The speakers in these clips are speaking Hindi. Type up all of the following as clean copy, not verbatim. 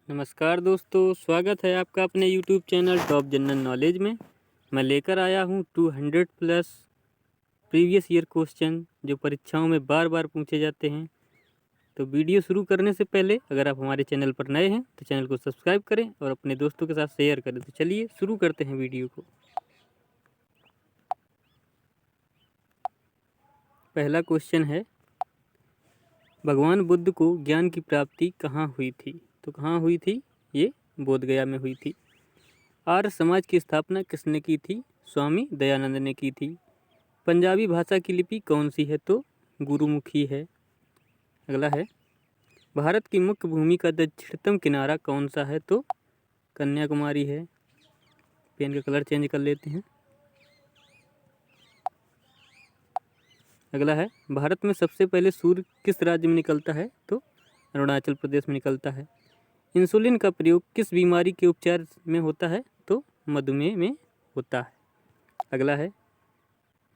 नमस्कार दोस्तों, स्वागत है आपका अपने YouTube channel top general knowledge में। मैं लेकर आया हूँ 200 प्लस प्रीवियस ईयर क्वेश्चन जो परीक्षाओं में बार बार पूछे जाते हैं। तो वीडियो शुरू करने से पहले अगर आप हमारे चैनल पर नए हैं तो चैनल को सब्सक्राइब करें और अपने दोस्तों के साथ शेयर करें। तो चलिए शुरू करते हैं वीडियो को। पहला क्वेश्चन है, भगवान बुद्ध को ज्ञान की प्राप्ति कहाँ हुई थी? तो कहाँ हुई थी? ये बोधगया में हुई थी। आर्य समाज की स्थापना किसने की थी? स्वामी दयानंद ने की थी। पंजाबी भाषा की लिपि कौन सी है? तो गुरुमुखी है। अगला है, भारत की मुख्य भूमि का दक्षिणतम किनारा कौन सा है? तो कन्याकुमारी है। पेन का कलर चेंज कर लेते हैं। अगला है, भारत में सबसे पहले सूर्य किस राज्य में निकलता है? तो अरुणाचल प्रदेश में निकलता है। इंसुलिन का प्रयोग किस बीमारी के उपचार में होता है? तो मधुमेह में होता है। अगला है,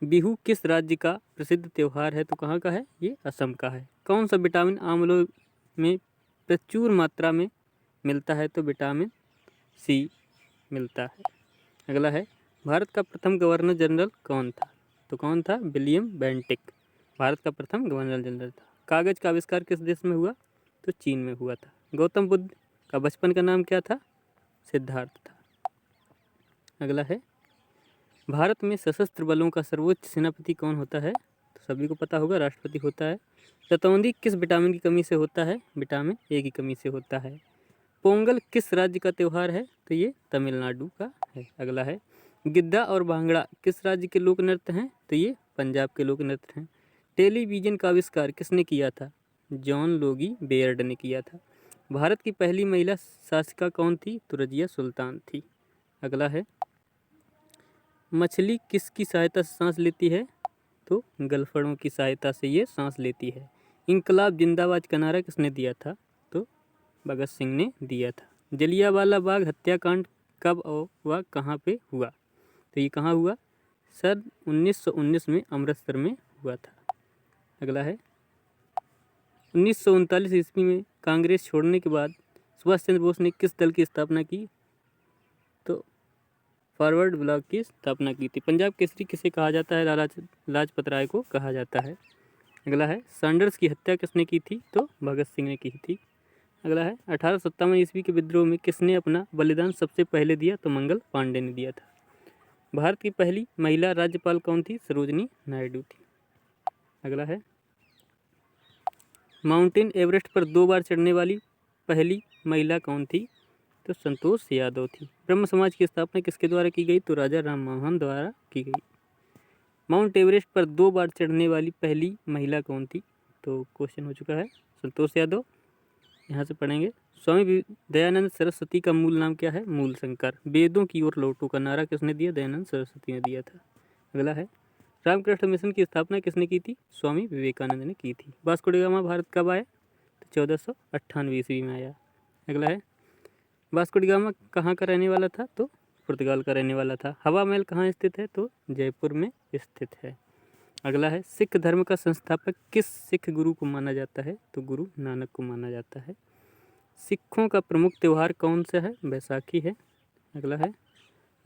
बिहू किस राज्य का प्रसिद्ध त्यौहार है? तो कहाँ का है? ये असम का है। कौन सा विटामिन आंवलों में प्रचुर मात्रा में मिलता है? तो विटामिन सी मिलता है। अगला है, भारत का प्रथम गवर्नर जनरल कौन था? तो कौन था? विलियम बेंटिक भारत का प्रथम गवर्नर जनरल था। कागज का आविष्कार किस देश में हुआ? तो चीन में हुआ था। गौतम बुद्ध का बचपन का नाम क्या था? सिद्धार्थ था। अगला है, भारत में सशस्त्र बलों का सर्वोच्च सेनापति कौन होता है? तो सभी को पता होगा, राष्ट्रपति होता है। रतौंधी किस विटामिन की कमी से होता है? विटामिन ए की कमी से होता है। पोंगल किस राज्य का त्यौहार है? तो ये तमिलनाडु का है। अगला है, गिद्दा और भांगड़ा किस राज्य के लोक नृत्य हैं? तो ये पंजाब के लोक नृत्य हैं। टेलीविजन का आविष्कार किसने किया था? जॉन लोगी बेयर्ड ने किया था। भारत की पहली महिला शासिका कौन थी? तो रजिया सुल्तान थी। अगला है, मछली किसकी सहायता से सांस लेती है? तो गलफड़ों की सहायता से ये सांस लेती है। इंकलाब जिंदाबाद का नारा किसने दिया था? तो भगत सिंह ने दिया था। जलियांवाला बाग हत्याकांड कब और वह कहाँ पे हुआ? तो ये कहाँ हुआ? सन 1919 में अमृतसर में हुआ था। अगला है, 1939 ईस्वी में कांग्रेस छोड़ने के बाद सुभाष चंद्र बोस ने किस दल की स्थापना की? तो फॉरवर्ड ब्लॉक की स्थापना की थी। पंजाब केसरी किसे कहा जाता है? लाला लाजपत राय को कहा जाता है। अगला है, सैंडर्स की हत्या किसने की थी? तो भगत सिंह ने की थी। अगला है, 1857 ईस्वी के विद्रोह में किसने अपना बलिदान सबसे पहले दिया? तो मंगल पांडे ने दिया था। भारत की पहली महिला राज्यपाल कौन थी? सरोजनी नायडू थी। अगला है, माउंटेन एवरेस्ट पर 2 बार चढ़ने वाली पहली महिला कौन थी? तो संतोष यादव थी। ब्रह्म समाज की स्थापना किसके द्वारा की गई? तो राजा राम मोहन द्वारा की गई। माउंट एवरेस्ट पर 2 बार चढ़ने वाली पहली महिला कौन थी? तो क्वेश्चन हो चुका है, संतोष यादव। यहाँ से पढ़ेंगे, स्वामी दयानंद सरस्वती का मूल नाम क्या है? मूल शंकर। वेदों की ओर लौटो का नारा किसने दिया? दयानंद सरस्वती ने दिया था। अगला है, रामकृष्ण मिशन की स्थापना किसने की थी? स्वामी विवेकानंद ने की थी। वास्को डी गामा भारत कब आया? तो 1498 ईस्वी में आया। अगला है, वास्को डी गामा कहाँ का रहने वाला था? तो पुर्तगाल का रहने वाला था। हवा महल कहाँ स्थित है? तो जयपुर में स्थित है। अगला है, सिख धर्म का संस्थापक किस सिख गुरु को माना जाता है? तो गुरु नानक को माना जाता है। सिखों का प्रमुख त्यौहार कौन सा है? बैसाखी है। अगला है,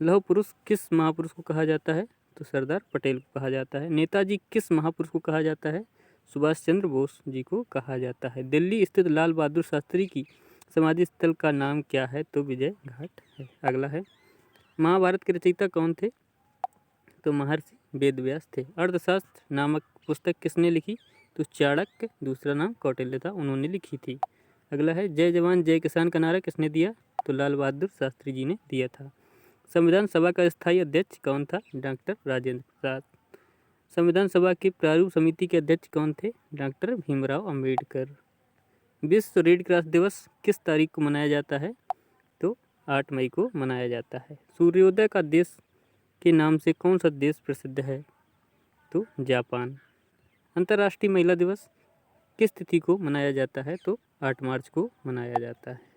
लौह पुरुष किस महापुरुष को कहा जाता है? तो सरदार पटेल को कहा जाता है। नेताजी किस महापुरुष को कहा जाता है? सुभाष चंद्र बोस जी को कहा जाता है। दिल्ली स्थित लाल बहादुर शास्त्री की समाधि स्थल का नाम क्या है? तो विजय घाट है। अगला है, महाभारत के रचयिता कौन थे? तो महर्षि वेदव्यास थे। अर्थशास्त्र नामक पुस्तक किसने लिखी? तो चाणक्य, दूसरा नाम कौटिल्य था, उन्होंने लिखी थी। अगला है, जय जवान जय किसान का नारा किसने दिया? तो लाल बहादुर शास्त्री जी ने दिया था। संविधान सभा का स्थायी अध्यक्ष कौन था? डॉक्टर राजेंद्र प्रसाद। संविधान सभा की प्रारूप समिति के अध्यक्ष कौन थे? डॉक्टर भीमराव अंबेडकर। विश्व रेड क्रॉस दिवस किस तारीख को मनाया जाता है? तो 8 मई को मनाया जाता है। सूर्योदय का देश के नाम से कौन सा देश प्रसिद्ध है? तो जापान। अंतर्राष्ट्रीय महिला दिवस किस तिथि को मनाया जाता है? तो 8 मार्च को मनाया जाता है।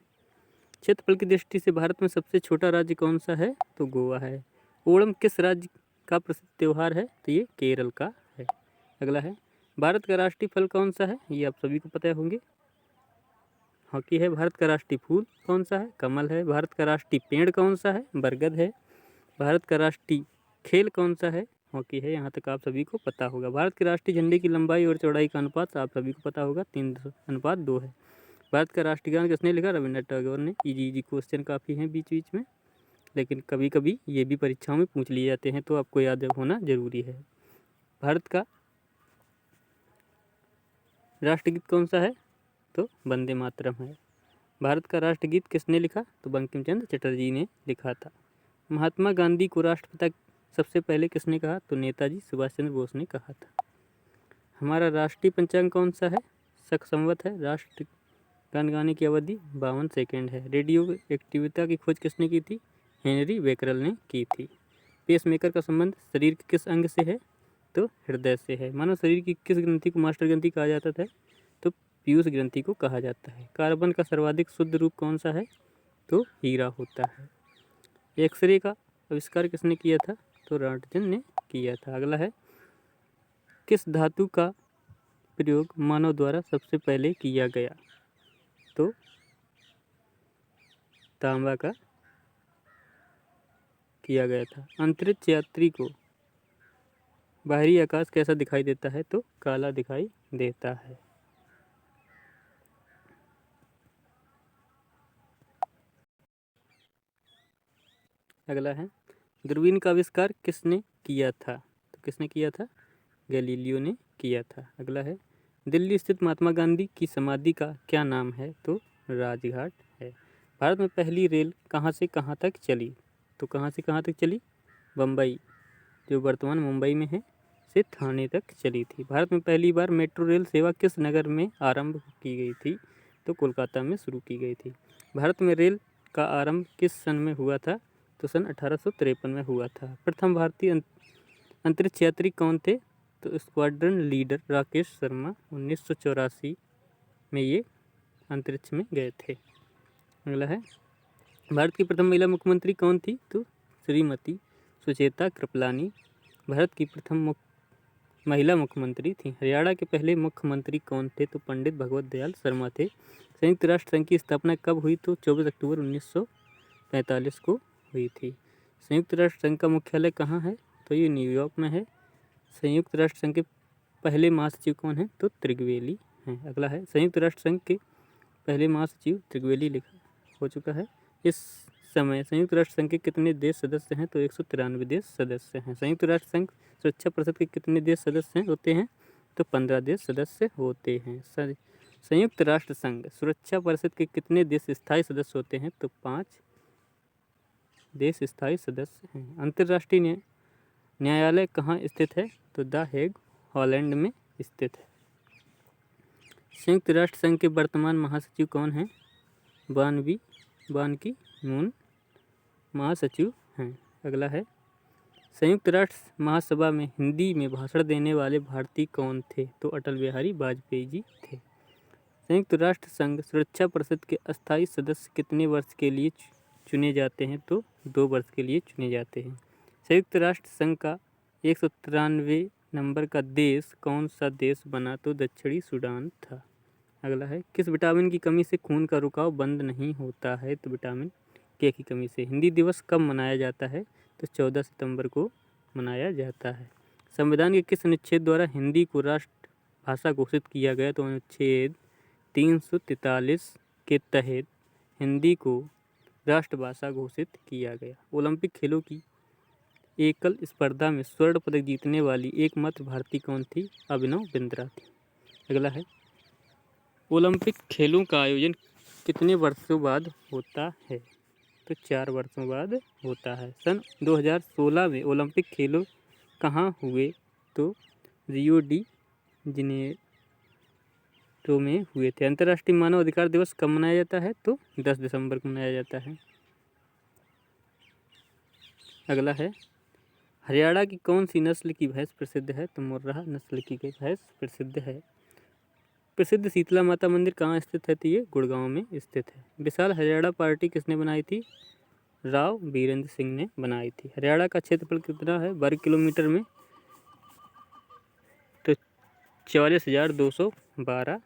क्षेत्रफल की दृष्टि से भारत में सबसे छोटा राज्य कौन सा है? तो गोवा है। ओणम किस राज्य का प्रसिद्ध त्यौहार है? तो ये केरल का है। अगला है, भारत का राष्ट्रीय फल कौन सा है? ये आप सभी को पता होंगे, हॉकी है। भारत का राष्ट्रीय फूल कौन सा है? कमल है। भारत का राष्ट्रीय पेड़ कौन सा है? बरगद है। भारत का राष्ट्रीय खेल कौन सा है? हॉकी है। यहाँ तक आप सभी को पता होगा। भारत के राष्ट्रीय झंडे की लंबाई और चौड़ाई का अनुपात आप सभी को पता होगा, 3:2 है। भारत का राष्ट्रीय गान किसने लिखा? रविन्द्रनाथ टैगोर ने। इजी इजी क्वेश्चन काफ़ी हैं बीच बीच में, लेकिन कभी कभी ये भी परीक्षाओं में पूछ लिए जाते हैं, तो आपको याद होना जरूरी है। भारत का राष्ट्रगीत कौन सा है? तो वंदे मातरम है। भारत का राष्ट्रगीत किसने लिखा? तो बंकिम चंद्र चटर्जी ने लिखा था। महात्मा गांधी को राष्ट्रपिता सबसे पहले किसने कहा? तो नेताजी सुभाष चंद्र बोस ने कहा था। हमारा राष्ट्रीय पंचांग कौन सा है? शक संवत है। राष्ट्र गान गाने की अवधि 52 सेकेंड है। रेडियो एक्टिविटी की खोज किसने की थी? हेनरी बेकरल ने की थी। पेसमेकर का संबंध शरीर के किस अंग से है? तो हृदय से है। मानव शरीर की किस ग्रंथि को मास्टर ग्रंथि कहा जाता है? तो पीयूष ग्रंथि को कहा जाता है। कार्बन का सर्वाधिक शुद्ध रूप कौन सा है? तो हीरा होता है। एक्सरे का आविष्कार किसने किया था? तो रॉन्टगन ने किया था। अगला है, किस धातु का प्रयोग मानव द्वारा सबसे पहले किया गया? तो तांबा का किया गया था। अंतरिक्ष यात्री को बाहरी आकाश कैसा दिखाई देता है? तो काला दिखाई देता है। अगला है, दूरबीन का आविष्कार किसने किया था? तो किसने किया था? गैलीलियो ने किया था। अगला है, दिल्ली स्थित महात्मा गांधी की समाधि का क्या नाम है? तो राजघाट है। भारत में पहली रेल कहाँ से कहाँ तक चली? तो कहाँ से कहाँ तक चली? बम्बई, जो वर्तमान मुंबई में है, से थाने तक चली थी। भारत में पहली बार मेट्रो रेल सेवा किस नगर में आरंभ की गई थी? तो कोलकाता में शुरू की गई थी। भारत में रेल का आरंभ किस सन में हुआ था? तो सन 1853 में हुआ था। प्रथम भारतीय अंतरिक्ष यात्री कौन थे? तो स्क्वाड्रन लीडर राकेश शर्मा 1984 में ये अंतरिक्ष में गए थे। अगला है, भारत की प्रथम महिला मुख्यमंत्री कौन थी? तो श्रीमती सुचेता कृपलानी भारत की प्रथम महिला मुख्यमंत्री थी। हरियाणा के पहले मुख्यमंत्री कौन थे? तो पंडित भगवत दयाल शर्मा थे। संयुक्त राष्ट्र संघ की स्थापना कब हुई? तो 24 अक्टूबर 1945 को हुई थी। संयुक्त राष्ट्र संघ का मुख्यालय कहाँ है? तो ये न्यूयॉर्क में है। संयुक्त राष्ट्र संघ के पहले महासचिव कौन है? तो त्रिवेली हैं। अगला है, संयुक्त राष्ट्र संघ के पहले महासचिव त्रिवेली लिखा हो चुका है। इस समय संयुक्त राष्ट्र संघ के कितने देश सदस्य हैं? तो 193 देश सदस्य हैं। संयुक्त राष्ट्र संघ सुरक्षा परिषद के कितने देश सदस्य होते हैं? तो 15 देश सदस्य होते हैं। संयुक्त राष्ट्र संघ सुरक्षा परिषद के कितने देश स्थायी सदस्य होते हैं? तो 5 देश स्थायी सदस्य हैं। अंतर्राष्ट्रीय न्यायालय कहाँ स्थित है? तो द हेग, हॉलैंड में स्थित है। संयुक्त राष्ट्र संघ के वर्तमान महासचिव कौन हैं? बान की मून महासचिव हैं। अगला है, संयुक्त राष्ट्र महासभा में हिंदी में भाषण देने वाले भारतीय कौन थे? तो अटल बिहारी वाजपेयी जी थे। संयुक्त राष्ट्र संघ सुरक्षा परिषद के अस्थायी सदस्य कितने वर्ष के लिए चुने जाते हैं? तो 2 वर्ष के लिए चुने जाते हैं। संयुक्त राष्ट्र संघ का 193 नंबर का देश कौन सा देश बना? तो दक्षिणी सूडान था। अगला है, किस विटामिन की कमी से खून का रुकाव बंद नहीं होता है? तो विटामिन के की कमी से। हिंदी दिवस कब मनाया जाता है? तो 14 सितंबर को मनाया जाता है। संविधान के किस अनुच्छेद द्वारा हिंदी को राष्ट्र भाषा घोषित किया गया? तो अनुच्छेद 343 के तहत हिंदी को राष्ट्रभाषा घोषित किया गया। ओलंपिक खेलों की एकल स्पर्धा में स्वर्ण पदक जीतने वाली एकमात्र भारतीय कौन थी? अभिनव बिंद्रा थी। अगला है, ओलंपिक खेलों का आयोजन कितने वर्षों बाद होता है? तो 4 वर्षों बाद होता है। सन 2016 में ओलंपिक खेलों कहाँ हुए? तो रियो डी जनेरो में हुए थे। अंतर्राष्ट्रीय मानव अधिकार दिवस कब मनाया जाता है? तो 10 दिसंबर को मनाया जाता है। अगला है, हरियाणा की कौन सी नस्ल की भैंस प्रसिद्ध है? तो मुर्राह नस्ल की भैंस प्रसिद्ध है। प्रसिद्ध शीतला माता मंदिर कहाँ स्थित है? तो ये गुड़गांव में स्थित है। विशाल हरियाणा पार्टी किसने बनाई थी? राव बीरेंद्र सिंह ने बनाई थी। हरियाणा का क्षेत्रफल कितना है वर्ग किलोमीटर में? तो 44,212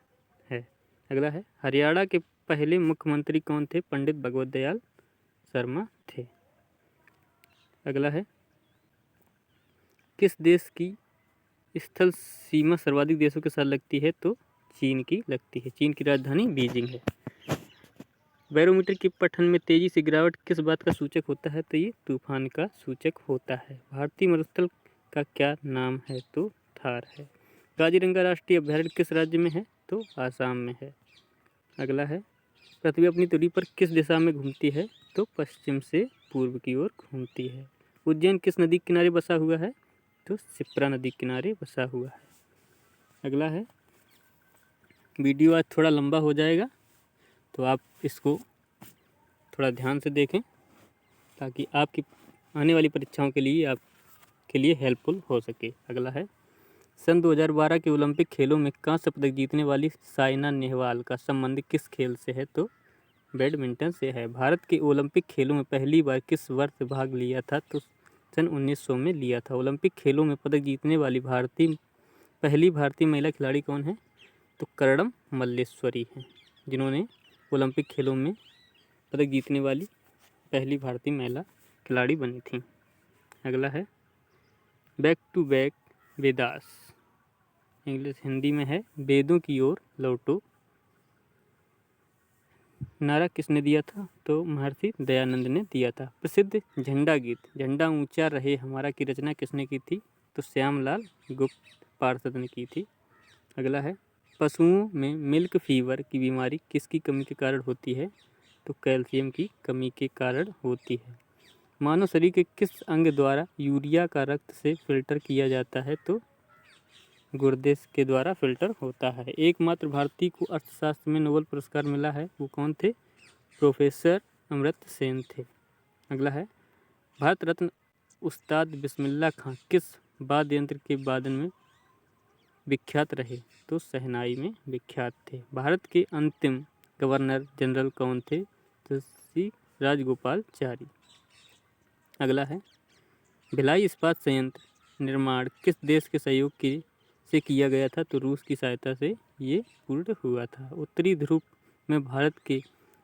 है। अगला है हरियाणा के पहले मुख्यमंत्री कौन थे? पंडित भगवत दयाल शर्मा थे। अगला है किस देश की स्थल सीमा सर्वाधिक देशों के साथ लगती है? तो चीन की लगती है। चीन की राजधानी बीजिंग है। बैरोमीटर के पठन में तेजी से गिरावट किस बात का सूचक होता है? तो ये तूफान का सूचक होता है। भारतीय मरुस्थल का क्या नाम है? तो थार है। काजीरंगा राष्ट्रीय अभयारण्य किस राज्य में है? तो आसाम में है। अगला है पृथ्वी अपनी धुरी पर किस दिशा में घूमती है? तो पश्चिम से पूर्व की ओर घूमती है। उज्जैन किस नदी के किनारे बसा हुआ है? तो शिप्रा नदी के किनारे बसा हुआ है। अगला है वीडियो आज थोड़ा लंबा हो जाएगा तो आप इसको थोड़ा ध्यान से देखें ताकि आपकी आने वाली परीक्षाओं के लिए आपके लिए हेल्पफुल हो सके। अगला है सन 2012 के ओलंपिक खेलों में कांस्य पदक जीतने वाली साइना नेहवाल का संबंध किस खेल से है? तो बैडमिंटन से है। भारत के ओलंपिक खेलों में पहली बार किस वर्ष भाग लिया था? तो सन 1900 में लिया था। ओलंपिक खेलों में पदक जीतने वाली पहली भारतीय महिला खिलाड़ी कौन है? तो कर्णम मल्लेश्वरी हैं, जिन्होंने ओलंपिक खेलों में पदक जीतने वाली पहली भारतीय महिला खिलाड़ी बनी थी। अगला है back to back Vedas, English Hindi में है वेदों की ओर लौटो, नारा किसने दिया था? तो महर्षि दयानंद ने दिया था। प्रसिद्ध झंडा गीत झंडा ऊंचा रहे हमारा की रचना किसने की थी? तो श्यामलाल गुप्त पार्षद ने की थी। अगला है पशुओं में मिल्क फीवर की बीमारी किसकी कमी के कारण होती है? तो कैल्शियम की कमी के कारण होती है। मानव शरीर के किस अंग द्वारा यूरिया का रक्त से फिल्टर किया जाता है? तो गुर्दे के द्वारा फिल्टर होता है। एकमात्र भारतीय को अर्थशास्त्र में नोबेल पुरस्कार मिला है, वो कौन थे? प्रोफेसर अमर्त्य सेन थे। अगला है भारत रत्न उस्ताद बिस्मिल्लाह खां किस वाद्य यंत्र के वादन में विख्यात रहे? तो शहनाई में विख्यात थे। भारत के अंतिम गवर्नर जनरल कौन थे? तो श्री राजगोपालचारी। अगला है भिलाई इस्पात संयंत्र निर्माण किस देश के सहयोग से किया गया था? तो रूस की सहायता से ये पूर्ण हुआ था। उत्तरी ध्रुव में भारत के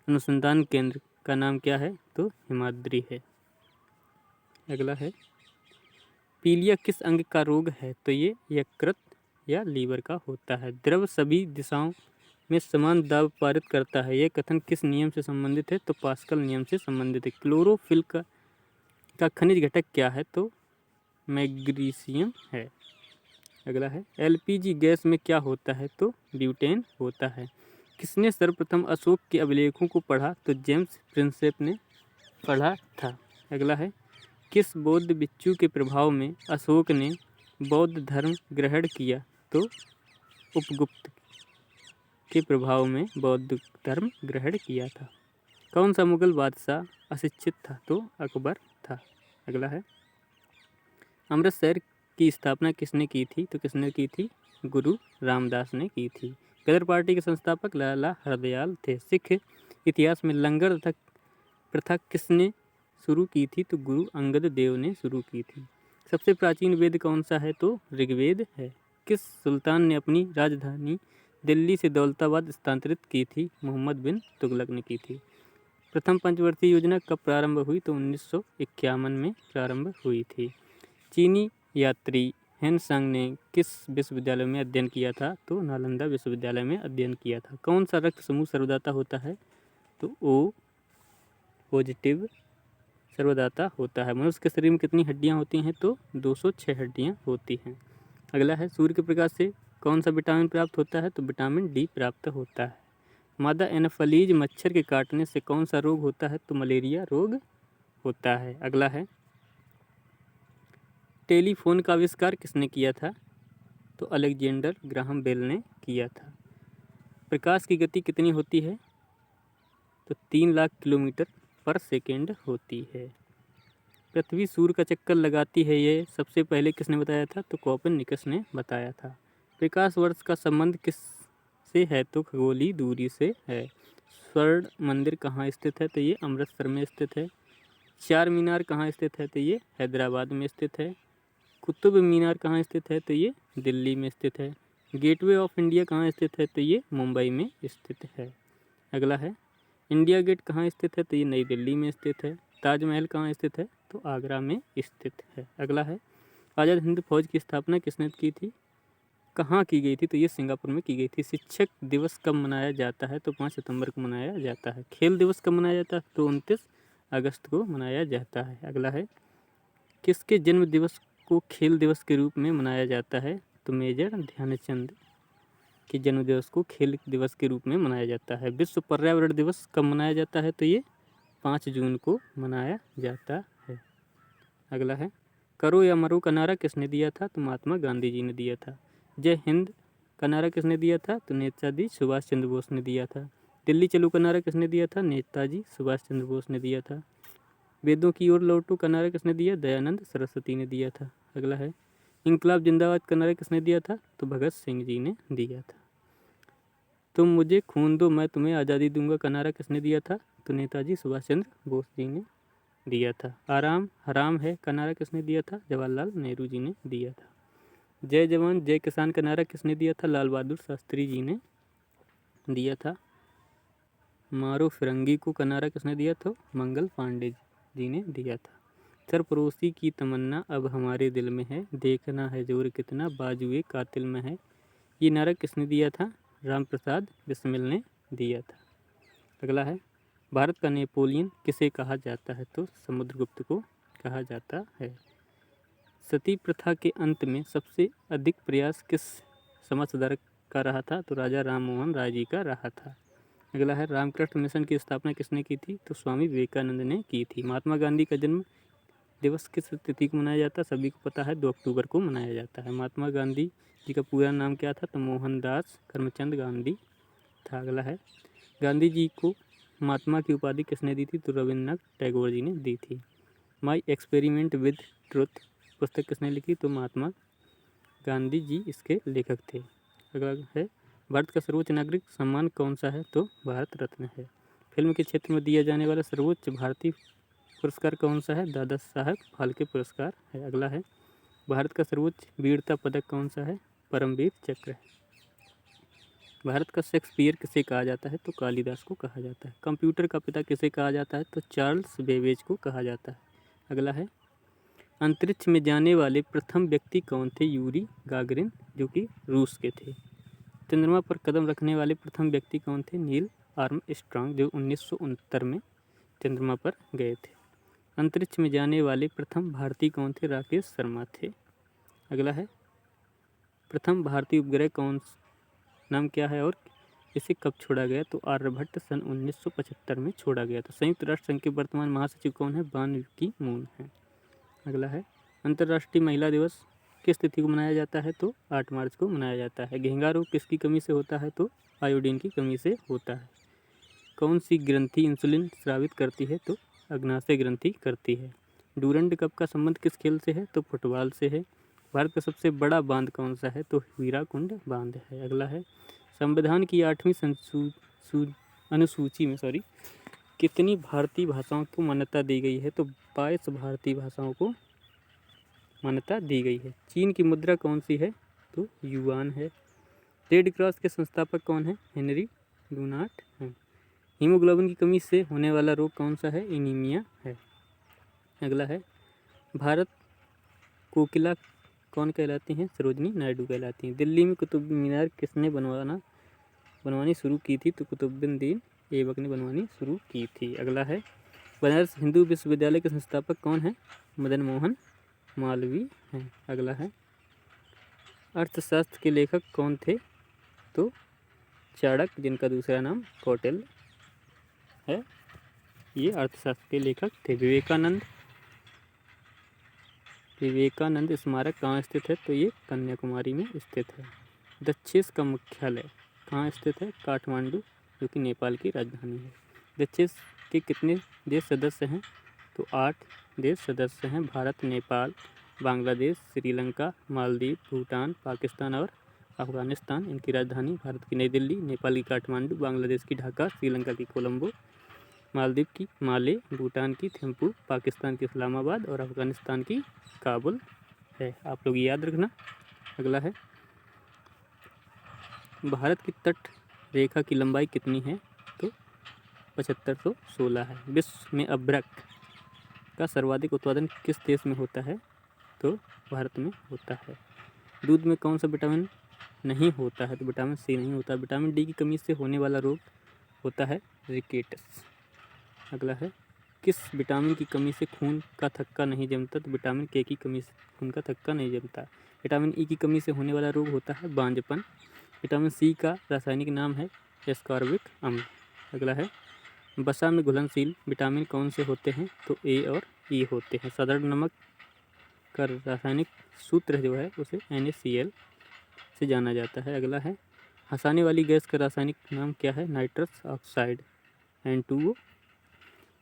अनुसंधान केंद्र का नाम क्या है? तो हिमाद्री है। अगला है पीलिया किस अंग का रोग है? तो ये यकृत या लीवर का होता है। द्रव सभी दिशाओं में समान दाब पारित करता है, यह कथन किस नियम से संबंधित है? तो पास्कल नियम से संबंधित है। क्लोरोफिल का खनिज घटक क्या है? तो मैग्नीशियम है। अगला है एलपीजी गैस में क्या होता है? तो ब्यूटेन होता है। किसने सर्वप्रथम अशोक के अभिलेखों को पढ़ा? तो जेम्स प्रिंसेप ने पढ़ा था। अगला है किस बौद्ध भिक्षु के प्रभाव में अशोक ने बौद्ध धर्म ग्रहण किया? तो उपगुप्त के प्रभाव में बौद्ध धर्म ग्रहण किया था। कौन सा मुगल बादशाह अशिक्षित था? तो अकबर था। अगला है अमृतसर की स्थापना किसने की थी? तो किसने की थी? गुरु रामदास ने की थी। गदर पार्टी के संस्थापक लाला हरदयाल थे। सिख इतिहास में लंगर प्रथा किसने शुरू की थी? तो गुरु अंगद देव ने शुरू की थी। सबसे प्राचीन वेद कौन सा है? तो ऋग्वेद है। किस सुल्तान ने अपनी राजधानी दिल्ली से दौलताबाद स्थानांतरित की थी? मोहम्मद बिन तुगलक ने की थी। प्रथम पंचवर्षीय योजना कब प्रारंभ हुई? तो 1951 में प्रारंभ हुई थी। चीनी यात्री हेनसांग ने किस विश्वविद्यालय में अध्ययन किया था? तो नालंदा विश्वविद्यालय में अध्ययन किया था। कौन सा रक्त समूह सर्वदाता होता है? तो ओ पॉजिटिव सर्वदाता होता है। मनुष्य के शरीर में कितनी हड्डियां होती हैं? तो 206 हड्डियां होती हैं। अगला है सूर्य के प्रकाश से कौन सा विटामिन प्राप्त होता है? तो विटामिन डी प्राप्त होता है। मादा एनाफलीज मच्छर के काटने से कौन सा रोग होता है? तो मलेरिया रोग होता है। अगला है टेलीफोन का आविष्कार किसने किया था? तो अलेक्जेंडर ग्राहम बेल ने किया था। प्रकाश की गति कितनी होती है? तो 3 लाख किलोमीटर पर सेकेंड होती है। पृथ्वी सूर्य का चक्कर लगाती है, ये सबसे पहले किसने बताया था? तो कोपरनिकस ने बताया था। प्रकाश वर्ष का संबंध किस से है? तो खगोलीय दूरी से है। स्वर्ण मंदिर कहाँ स्थित है? तो ये अमृतसर में स्थित है। चार मीनार कहाँ स्थित है? तो ये हैदराबाद में स्थित है। कुतुब मीनार कहाँ स्थित है? तो ये दिल्ली में स्थित है। गेटवे ऑफ इंडिया कहाँ स्थित है? तो ये मुंबई में स्थित है। अगला है, इंडिया गेट कहाँ स्थित है? तो ये नई दिल्ली में स्थित है। ताजमहल कहाँ स्थित है? तो आगरा में स्थित है। अगला है, आज़ाद हिंद फौज की स्थापना किसने की थी? कहाँ की गई थी? तो ये सिंगापुर में की गई थी। शिक्षक दिवस कब मनाया जाता है? तो 5 सितंबर को मनाया जाता है। खेल दिवस कब मनाया जाता है? तो 29 अगस्त को मनाया जाता है। अगला है, किसके जन्म दिवस को खेल दिवस के रूप में मनाया जाता है? तो मेजर ध्यानचंद के जन्म दिवस को खेल दिवस के रूप में मनाया जाता है। विश्व पर्यावरण दिवस कब मनाया जाता है? तो ये 5 जून को मनाया जाता है। अगला है, करो या मरो का नारा किसने दिया था? तो महात्मा गांधी जी ने दिया था। जय हिंद का नारा किसने दिया था? तो नेताजी सुभाष चंद्र बोस ने दिया था। दिल्ली चलो का नारा किसने दिया था? नेताजी सुभाष चंद्र बोस ने दिया था। वेदों की ओर लौटो का नारा किसने दिया? दयानंद सरस्वती ने दिया था। अगला है, इंकलाब जिंदाबाद का नारा किसने दिया था? तो भगत सिंह जी ने दिया था। तुम मुझे खून दो मैं तुम्हें आज़ादी दूंगा का नारा किसने दिया था? तो नेताजी सुभाष चंद्र बोस जी ने दिया था। आराम हराम है का नारा किसने दिया था? जवाहरलाल नेहरू जी ने दिया था। जय जवान जय किसान का नारा किसने दिया था? लाल बहादुर शास्त्री जी ने दिया था। मारो फिरंगी को का नारा किसने दिया था? मंगल पांडे जी ने दिया था। सरफरोशी की तमन्ना अब हमारे दिल में है, देखना है जोर कितना बाजुए कातिल में है, ये नारा किसने दिया था? राम प्रसाद बिस्मिल ने दिया था। अगला है, भारत का नेपोलियन किसे कहा जाता है? तो समुद्रगुप्त को कहा जाता है। सती प्रथा के अंत में सबसे अधिक प्रयास किस समाज सुधारक का रहा था? तो राजा राम मोहन राय जी का रहा था। अगला है, रामकृष्ण मिशन की स्थापना किसने की थी? तो स्वामी विवेकानंद ने की थी। महात्मा गांधी का जन्म दिवस किस तिथि को मनाया जाता है? सभी को पता है, 2 अक्टूबर को मनाया जाता है। महात्मा गांधी जी का पूरा नाम क्या था? तो मोहनदास करमचंद गांधी था। अगला है, गांधी जी को महात्मा की उपाधि किसने दी थी? तो रविन्द्रनाथ टैगोर जी ने दी थी। माई एक्सपेरिमेंट विद ट्रुथ पुस्तक किसने लिखी? तो महात्मा गांधी जी इसके लेखक थे। अगला है, भारत का सर्वोच्च नागरिक सम्मान कौन सा है? तो भारत रत्न है। फिल्म के क्षेत्र में दिया जाने वाला सर्वोच्च भारतीय पुरस्कार कौन सा है? दादा साहब फाल्के पुरस्कार है। अगला है, भारत का सर्वोच्च वीरता पदक कौन सा है? परमवीर चक्र है। भारत का शेक्सपियर किसे कहा जाता है? तो कालिदास को कहा जाता है। कंप्यूटर का पिता किसे कहा जाता है? तो चार्ल्स बेबेज को कहा जाता है। अगला है, अंतरिक्ष में जाने वाले प्रथम व्यक्ति कौन थे? यूरी गागरिन, जो कि रूस के थे। चंद्रमा पर कदम रखने वाले प्रथम व्यक्ति कौन थे? नील आर्मस्ट्रॉन्ग, जो 1969 में चंद्रमा पर गए थे। अंतरिक्ष में जाने वाले प्रथम भारतीय कौन थे? राकेश शर्मा थे। अगला है, प्रथम भारतीय उपग्रह कौन नाम क्या है और इसे कब छोड़ा गया? तो आर्यभट्ट सन 1975 में छोड़ा गया था। संयुक्त राष्ट्र संघ के वर्तमान महासचिव कौन है? बान की मून है। अगला है, अंतर्राष्ट्रीय महिला दिवस किस तिथि को मनाया जाता है? तो 8 मार्च को मनाया जाता है। घेंघा रोग किसकी कमी से होता है? तो आयोडीन की कमी से होता है। कौन सी ग्रंथि इंसुलिन स्रावित करती है? तो अग्नाशय ग्रंथि करती है। डूरंड कप का संबंध किस खेल से है? तो फुटबॉल से है। भारत का सबसे बड़ा बांध कौन सा है? तो हीराकुंड बांध है। अगला है, संविधान की 8वीं अनुसूची में कितनी भारतीय भाषाओं को मान्यता दी गई है? तो 22 भारतीय भाषाओं को मान्यता दी गई है। चीन की मुद्रा कौन सी है? तो युआन है। रेड क्रॉस के संस्थापक कौन है? हेनरी डुनाट हैं। हीमोग्लोबिन की कमी से होने वाला रोग कौन सा है? एनीमिया है। अगला है, भारत कोकिला कौन कहलाती हैं? सरोजनी नायडू कहलाती हैं। दिल्ली में कुतुब मीनार किसने बनवानी शुरू की थी? तो कुतुबुद्दीन ऐबक ने बनवानी शुरू की थी। अगला है, बनारस हिंदू विश्वविद्यालय के संस्थापक कौन है? मदन मोहन मालवीय हैं। अगला है, अर्थशास्त्र के लेखक कौन थे? तो चाणक्य, जिनका दूसरा नाम कौटिल्य है, ये अर्थशास्त्र के लेखक थे। विवेकानंद स्मारक कहाँ स्थित है? तो ये कन्याकुमारी में स्थित है। दक्षेस का मुख्यालय कहाँ स्थित है? काठमांडू, जो कि नेपाल की राजधानी है। दक्षेस के कितने देश सदस्य हैं? तो 8 देश सदस्य हैं। भारत, नेपाल, बांग्लादेश, श्रीलंका, मालदीव, भूटान, पाकिस्तान और अफगानिस्तान। इनकी राजधानी भारत की नई दिल्ली, नेपाल की काठमांडू, बांग्लादेश की ढाका, श्रीलंका की कोलंबो, मालदीव की माले, भूटान की थिम्पू, पाकिस्तान की इस्लामाबाद और अफगानिस्तान की काबुल है। आप लोग याद रखना। अगला है, भारत की तट रेखा की लंबाई कितनी है? तो 7516 है। विश्व में अभ्रक का सर्वाधिक उत्पादन किस देश में होता है? तो भारत में होता है। दूध में कौन सा विटामिन नहीं होता है? तो विटामिन सी नहीं होता। विटामिन डी की कमी से होने वाला रोग होता है रिकेट्स। अगला है, किस विटामिन की कमी से खून का थक्का नहीं जमता? तो विटामिन के की कमी से खून का थक्का नहीं जमता। विटामिन ई की कमी से होने वाला रोग होता है बांझपन। विटामिन सी का रासायनिक नाम है एस्कॉर्बिक अम्ल। अगला है, वसा में घुलनशील विटामिन कौन से होते हैं? तो ए और ई होते हैं। साधारण नमक का रासायनिक सूत्र जो है उसे NaCl से जाना जाता है। अगला है, हंसाने वाली गैस का रासायनिक नाम क्या है? Nitrous oxide N2O।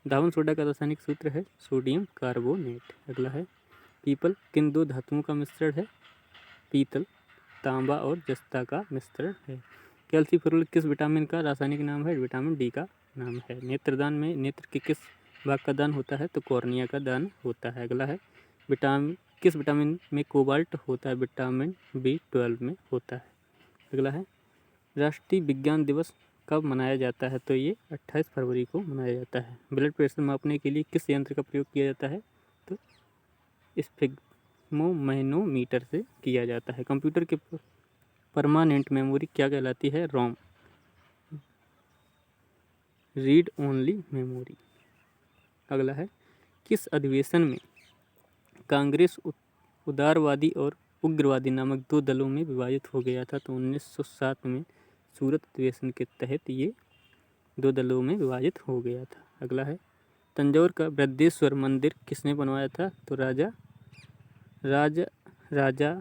धावन सोडा का रासायनिक सूत्र है सोडियम कार्बोनेट। अगला है, पीपल किन दो धातुओं का मिश्रण है? पीतल, तांबा और जस्ता का मिश्रण है। कैल्सीफेरुल किस विटामिन का रासायनिक नाम है? विटामिन डी का नाम है। नेत्रदान में नेत्र के किस भाग का दान होता है? तो कॉर्निया का दान होता है। अगला है, किस विटामिन में कोबाल्ट होता है? विटामिन B12 में होता है। अगला है, राष्ट्रीय विज्ञान दिवस कब मनाया जाता है? तो ये 28 फरवरी को मनाया जाता है। ब्लड प्रेशर मापने के लिए किस यंत्र का प्रयोग किया जाता है? तो स्फिग्मोमैनोमीटर से किया जाता है। कंप्यूटर के परमानेंट मेमोरी क्या कहलाती है? रोम, रीड ओनली मेमोरी। अगला है, किस अधिवेशन में कांग्रेस उदारवादी और उग्रवादी नामक दो दलों में विभाजित हो गया था? तो 1907 में सूरत अधिवेशन के तहत ये दो दलों में विभाजित हो गया था। अगला है, तंजौर का बृहदेश्वर मंदिर किसने बनवाया था? तो राजा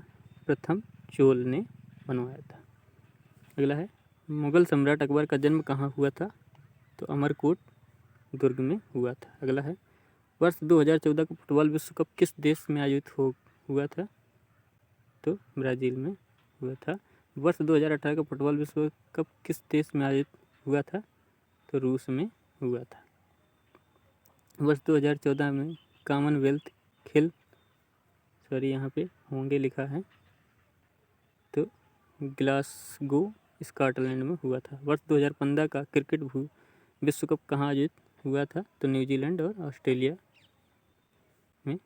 प्रथम चोल ने बनवाया था। अगला है, मुगल सम्राट अकबर का जन्म कहाँ हुआ था? तो अमरकोट दुर्ग में हुआ था। अगला है, वर्ष 2014 का फुटबॉल विश्व कप किस देश में आयोजित हुआ था? तो ब्राज़ील में हुआ था। वर्ष 2018 का फुटबॉल विश्व कप किस देश में आयोजित हुआ था? तो रूस में हुआ था। वर्ष 2014 में कॉमनवेल्थ खेल यहाँ पे होंगे लिखा है, तो ग्लासगो स्कॉटलैंड में हुआ था। वर्ष 2015 का क्रिकेट विश्व कप कहाँ आयोजित हुआ था? तो न्यूजीलैंड और ऑस्ट्रेलिया में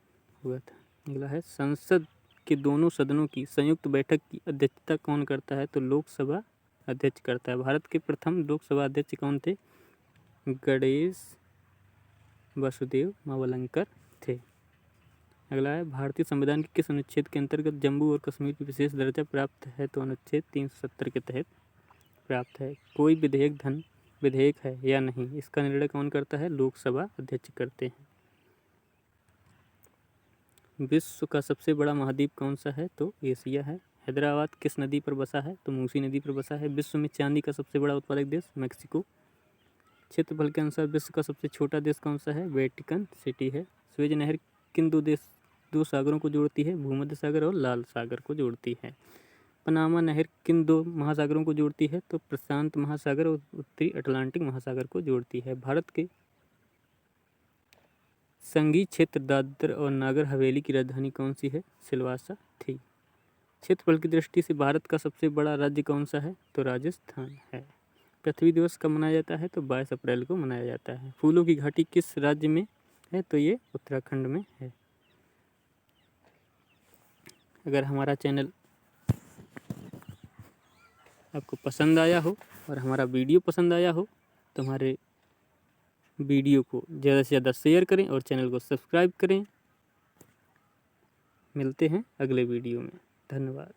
हुआ था। अगला है, संसद के दोनों सदनों की संयुक्त बैठक की अध्यक्षता कौन करता है? तो लोकसभा अध्यक्ष करता है। भारत के प्रथम लोकसभा अध्यक्ष कौन थे? गणेश वासुदेव मावलंकर थे। अगला है, भारतीय संविधान के किस अनुच्छेद के अंतर्गत जम्मू और कश्मीर की विशेष दर्जा प्राप्त है? तो अनुच्छेद 370 के तहत प्राप्त है। कोई विधेयक है या नहीं, इसका निर्णय कौन करता है? लोकसभा अध्यक्ष करते हैं। विश्व का सबसे बड़ा महाद्वीप कौन सा है? तो एशिया है। हैदराबाद किस नदी पर बसा है? तो मूसी नदी पर बसा है। विश्व में चांदी का सबसे बड़ा उत्पादक देश मैक्सिको। क्षेत्रफल के अनुसार विश्व का सबसे छोटा देश कौन सा है? वेटिकन सिटी है। स्वेज नहर किन दो सागरों को जोड़ती है? भूमध्य सागर और लाल सागर को जोड़ती है। पनामा नहर किन दो महासागरों को जोड़ती है? तो प्रशांत महासागर और उत्तरी अटलांटिक महासागर को जोड़ती है। भारत के संघीय क्षेत्र दादर और नागर हवेली की राजधानी कौन सी है? सिलवासा थी। क्षेत्रफल की दृष्टि से भारत का सबसे बड़ा राज्य कौन सा है? तो राजस्थान है। पृथ्वी दिवस कब मनाया जाता है? तो 22 अप्रैल को मनाया जाता है। फूलों की घाटी किस राज्य में है? तो ये उत्तराखंड में है। अगर हमारा चैनल आपको पसंद आया हो और हमारा वीडियो पसंद आया हो तो हमारे वीडियो को ज़्यादा से ज़्यादा शेयर करें और चैनल को सब्सक्राइब करें। मिलते हैं अगले वीडियो में। धन्यवाद।